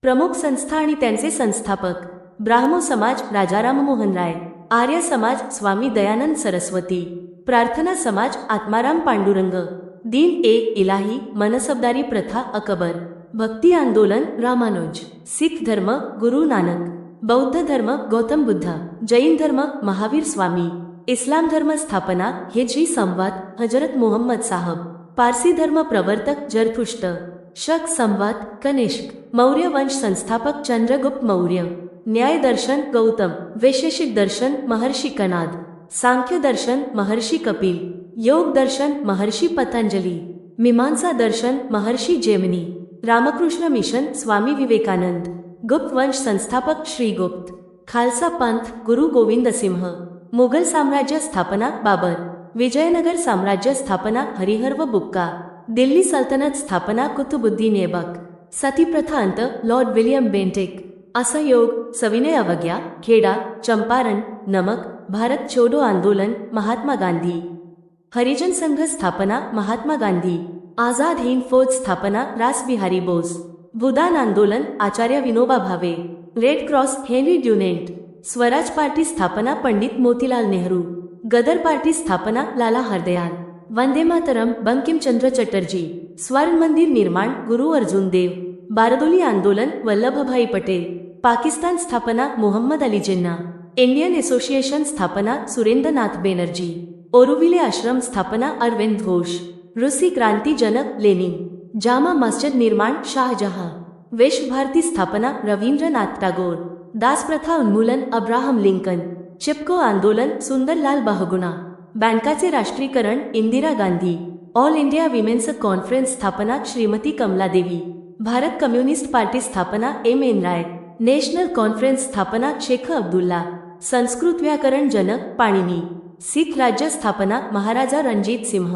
प्रमुख संस्था आणि त्यांचे संस्थापक: ब्राह्मो समाज राजाराम मोहन राय, आर्य समाज स्वामी दयानंद सरस्वती, प्रार्थना समाज आत्माराम पांडुरंग, दीन ए इलाही मनसबदारी प्रथा अकबर, भक्ती आंदोलन रामानुज, सिख धर्म गुरु नानक, बौद्ध धर्म गौतम बुद्ध, जैन धर्म महावीर स्वामी, इस्लाम धर्म स्थापना हिजरी संवाद हजरत मोहम्मद साहब, पारसी धर्म प्रवर्तक जरथुष्ट, शक संवाद कनिष्क, मौर्य वंश संस्थापक चंद्रगुप्त मौर्य, न्याय दर्शन गौतम, वैशेषिक दर्शन महर्षि कणाद, सांख्य दर्शन महर्षि कपिल, योग दर्शन महर्षि पतंजलि, मीमांसा दर्शन महर्षि जैमिनी, रामकृष्ण मिशन स्वामी विवेकानंद, गुप्त वंश संस्थापक श्री गुप्त, खालसा पंथ गुरु गोविंद सिंह, मुघल साम्राज्य स्थापना बाबर, विजयनगर साम्राज्य स्थापना हरिहर व बुक्का, दिल्ली सल्तनत स्थापना कुतुबुद्दीन ऐबक, सती प्रथा अंत लॉर्ड विलियम बेंटिक, असहयोग सविनय अवज्ञा खेडा चंपारण नमक, भारत छोडो आंदोलन महात्मा गांधी, हरिजन संघ स्थापना महात्मा गांधी, आझाद हिंद फौज स्थापना रास बिहारी बोस, भूदान आंदोलन Acharya Vinoba Bhave, red cross Henry Dunant, Swaraj party स्थापना पंडित मोतीलाल नेहरू, गदर पार्टी स्थापना लाला हरदयाल, वंदे मातरम बंकिम चंद्र चटर्जी, स्वर्ण मंदिर निर्माण गुरु अर्जुन देव, बारदोली आंदोलन वल्लभभाई पटेल, पाकिस्तान स्थापना मोहम्मद अली जिन्ना, इंडियन असोसिएशन स्थापना सुरेंद्रनाथ बेनर्जी, ओरुविले आश्रम स्थापना अरविंद घोष, रूसी क्रांति जनक लेनिन, जामा मस्जिद निर्माण शाहजहां, विश्व भारती स्थापना रवींद्रनाथ टैगोर, दास प्रथा उन्मूलन अब्राहम लिंकन, चिपको आंदोलन सुंदरलाल बहुगुणा, बँकाचे राष्ट्रीयकरण Indira Gandhi, all India women's conference स्थापना श्रीमती कमला देवी, भारत कम्युनिस्ट पार्टी स्थापना M N Roy, national conference स्थापना शेख अब्दुल्ला, संस्कृत व्याकरण जनक पाणिनी, सिख राज्य स्थापना महाराजा Ranjit Singh,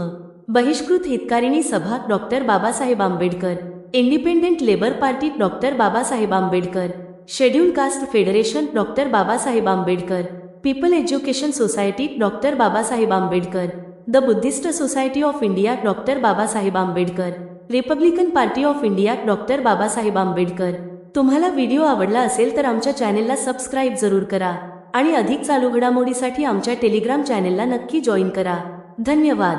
Bahishkrit Hitakarini Sabha doctor Babasaheb Ambedkar, independent labour party doctor Babasaheb Ambedkar, schedule caste federation doctor Babasaheb Ambedkar, people education society doctor Babasaheb Ambedkar, the Buddhist society of India doctor Babasaheb Ambedkar, republican party of India doctor Babasaheb Ambedkar. तुम्हाला video आवडला असेल तर आमच्या चॅनेलला सबस्क्राईब जरूर करा आणि अधिक चालू घडामोडीसाठी आमच्या टेलिग्राम चॅनेलला नक्की जॉईन करा. धन्यवाद.